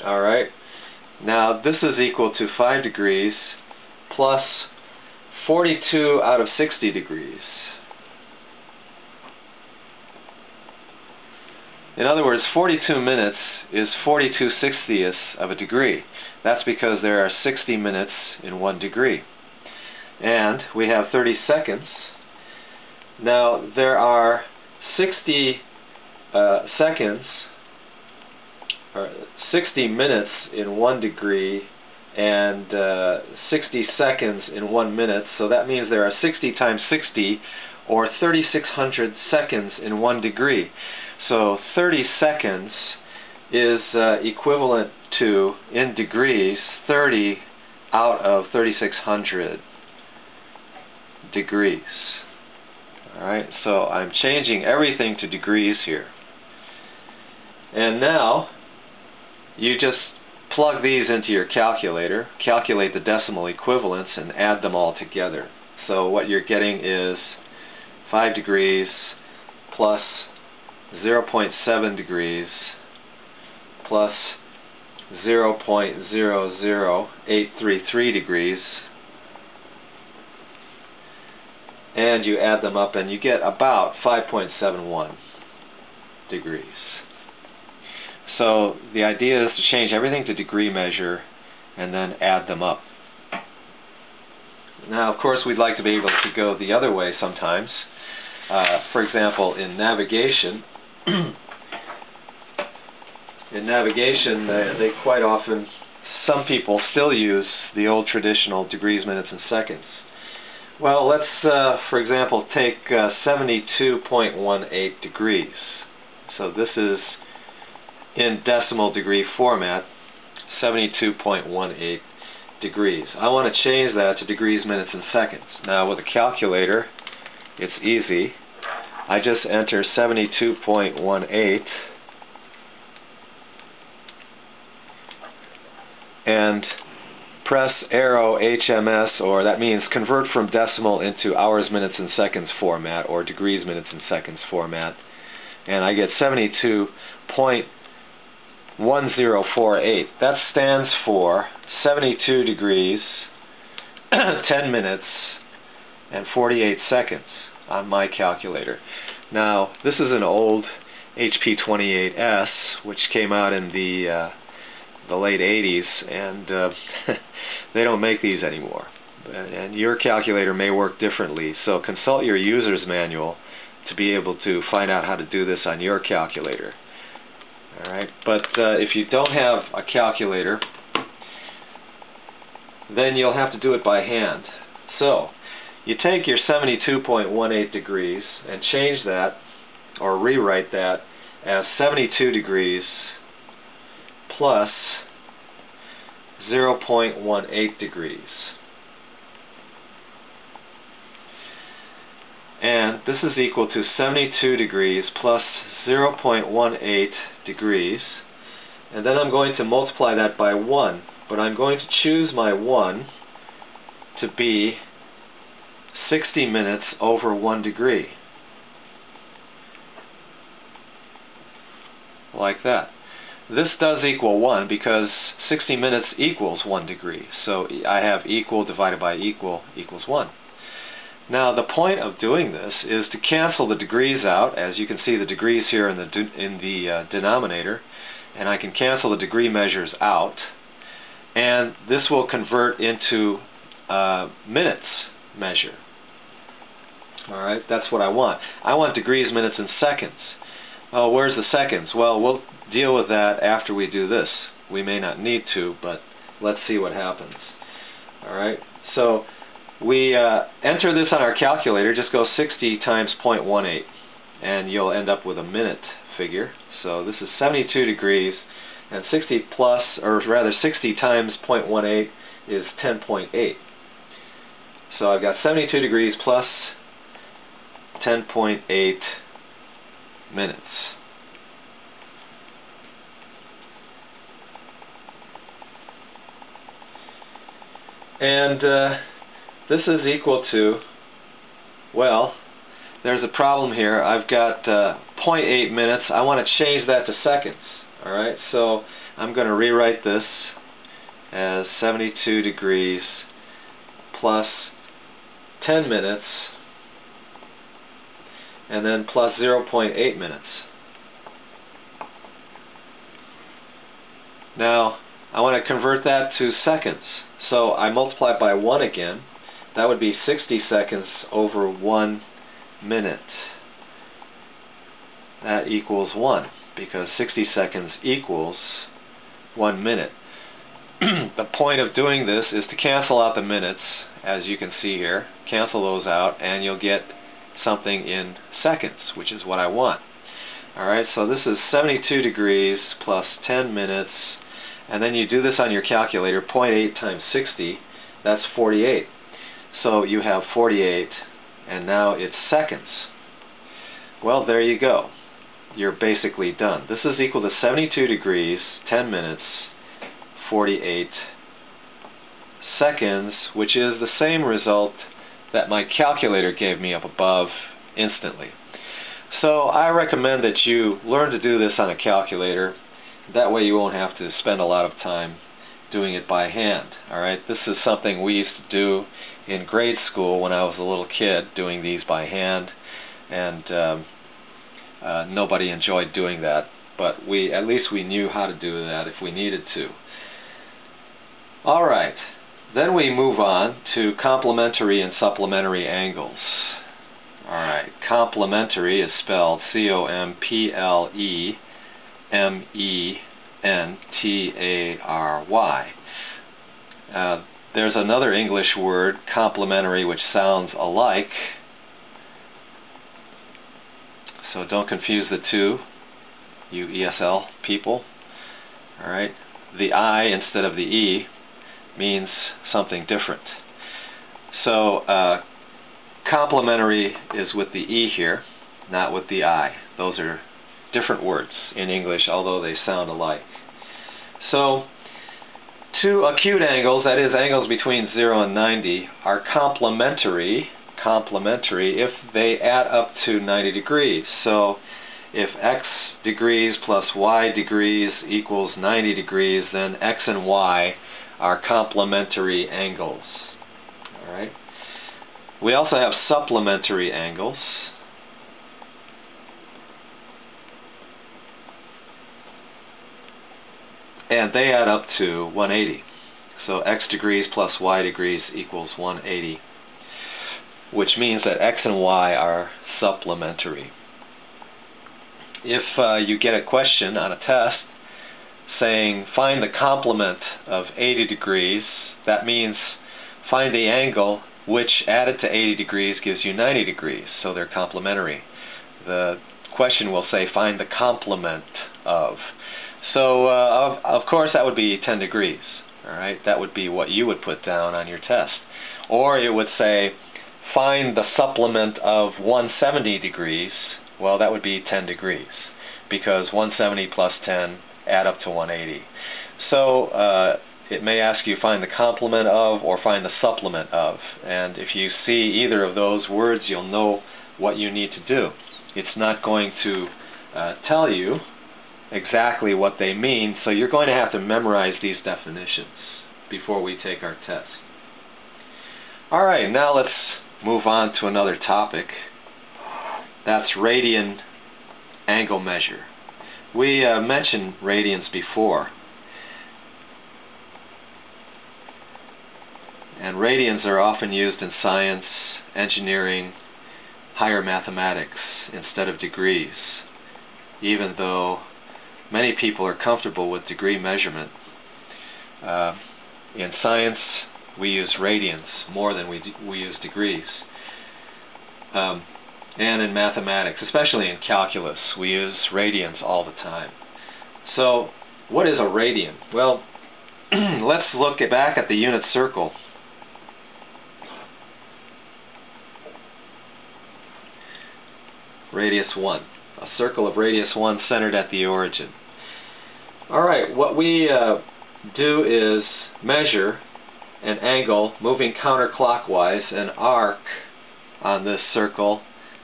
Alright, now this is equal to 5 degrees plus 42 out of 60 degrees. In other words, 42 minutes is 42/60ths of a degree. That's because there are 60 minutes in 1 degree. And we have 30 seconds. Now there are 60 seconds, or 60 minutes in 1 degree and 60 seconds in 1 minute, so that means there are 60 times 60, or 3,600 seconds in 1 degree. So 30 seconds is equivalent to, in degrees, 30 out of 3,600 degrees. Alright, so I'm changing everything to degrees here. And now you just plug these into your calculator, calculate the decimal equivalents, and add them all together. So what you're getting is 5 degrees plus 0.7 degrees plus 0.00833 degrees, and you add them up and you get about 5.71 degrees. So the idea is to change everything to degree measure and then add them up. Now, of course, we'd like to be able to go the other way sometimes. For example, in navigation, they quite often, some people still use the old traditional degrees, minutes, and seconds. Well, let's, for example, take 72.18 degrees. So this is in decimal degree format, 72.18 degrees. I want to change that to degrees, minutes, and seconds. Now with a calculator, it's easy. I just enter 72.18 and press arrow HMS, or that means convert from decimal into hours, minutes, and seconds format, or degrees, minutes, and seconds format, and I get 72.1048. That stands for 72 degrees, 10 minutes, and 48 seconds on my calculator. Now, this is an old HP 28S, which came out in the late 80s, and they don't make these anymore. And your calculator may work differently, so consult your user's manual to be able to find out how to do this on your calculator. Alright, but if you don't have a calculator, then you'll have to do it by hand. So, you take your 72.18 degrees and change that, or rewrite that, as 72 degrees plus 0.18 degrees. And this is equal to 72 degrees plus 0.18 degrees. And then I'm going to multiply that by 1. But I'm going to choose my 1 to be 60 minutes over 1 degree. Like that. This does equal 1 because 60 minutes equals 1 degree. So I have equal divided by equal equals 1. Now the point of doing this is to cancel the degrees out. As you can see, the degrees here in the denominator, and I can cancel the degree measures out, and this will convert into minutes measure. Alright, that's what I want. I want degrees, minutes, and seconds. Oh, where's the seconds? Well, we'll deal with that after we do this. We may not need to, but let's see what happens. Alright, so we enter this on our calculator. Just go 60 times 0.18, and you'll end up with a minute figure. So this is 72 degrees, and 60 plus, or rather 60 times 0.18 is 10.8. So I've got 72 degrees plus 10.8 minutes. And this is equal to, well, there's a problem here. I've got 0.8 minutes. I want to change that to seconds. Alright, so I'm going to rewrite this as 72 degrees plus 10 minutes and then plus 0.8 minutes. Now I want to convert that to seconds, so I multiply by 1 again. That would be 60 seconds over 1 minute. That equals 1, because 60 seconds equals 1 minute. The point of doing this is to cancel out the minutes, as you can see here. Cancel those out and you'll get something in seconds, which is what I want. Alright, so this is 72 degrees plus 10 minutes, and then you do this on your calculator. 0.8 times 60, that's 48. So you have 48, and now it's seconds. Well, there you go. You're basically done. This is equal to 72 degrees, 10 minutes, 48 seconds, which is the same result that my calculator gave me up above instantly. So I recommend that you learn to do this on a calculator. That way you won't have to spend a lot of time doing it by hand. Alright, this is something we used to do in grade school when I was a little kid, doing these by hand, and nobody enjoyed doing that, but at least we knew how to do that if we needed to. Alright, then we move on to complementary and supplementary angles. Alright, complementary is spelled C-O-M-P-L-E-M-E-N-T-A-R-Y. There's another English word, complementary, which sounds alike, so don't confuse the two, you ESL people. Alright, the I instead of the E means something different. So complementary is with the E here, not with the I. Those are different words in English, although they sound alike. So two acute angles, that is angles between 0 and 90, are complementary if they add up to 90 degrees. So if x degrees plus y degrees equals 90 degrees, then x and y are complementary angles. Alright. We also have supplementary angles. And they add up to 180. So x degrees plus y degrees equals 180, which means that x and y are supplementary. If you get a question on a test saying find the complement of 80 degrees, that means find the angle which added to 80 degrees gives you 90 degrees, so they're complementary. The question will say find the complement of. So of course that would be 10 degrees. Alright, that would be what you would put down on your test. Or it would say find the supplement of 170 degrees. Well, that would be 10 degrees, because 170 plus 10 add up to 180. So it may ask you find the complement of or find the supplement of, and if you see either of those words, you'll know what you need to do. It's not going to tell you exactly what they mean, so you're going to have to memorize these definitions before we take our test. Alright, now let's move on to another topic. That's radian angle measure. We mentioned radians before, and radians are often used in science, engineering, higher mathematics instead of degrees, even though many people are comfortable with degree measurement. In science, we use radians more than we use degrees. And in mathematics, especially in calculus, we use radians all the time. So, what is a radian? Well, let's look back at the unit circle. Radius 1. A circle of radius 1 centered at the origin. Alright, what we do is measure an angle moving counterclockwise, an arc on this circle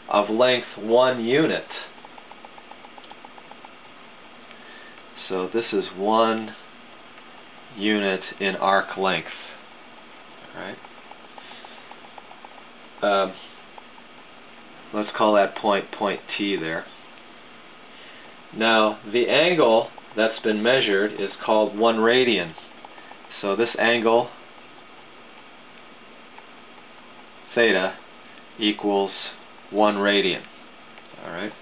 of length 1 unit. So this is 1 unit in arc length. Alright. Let's call that point T there. Now the angle that's been measured is called 1 radian. So this angle theta equals 1 radian. Alright.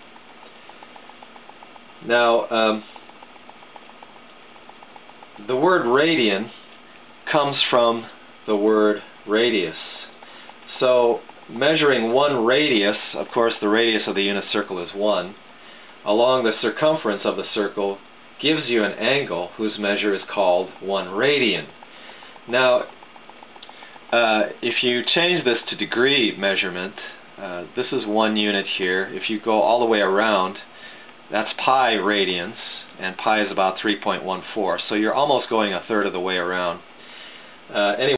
Now the word radian comes from the word radius. So measuring 1 radius, of course the radius of the unit circle is 1, along the circumference of the circle gives you an angle whose measure is called 1 radian. Now if you change this to degree measurement, this is 1 unit here. If you go all the way around, that's pi radians, and pi is about 3.14, so you're almost going 1/3 of the way around. Anyway,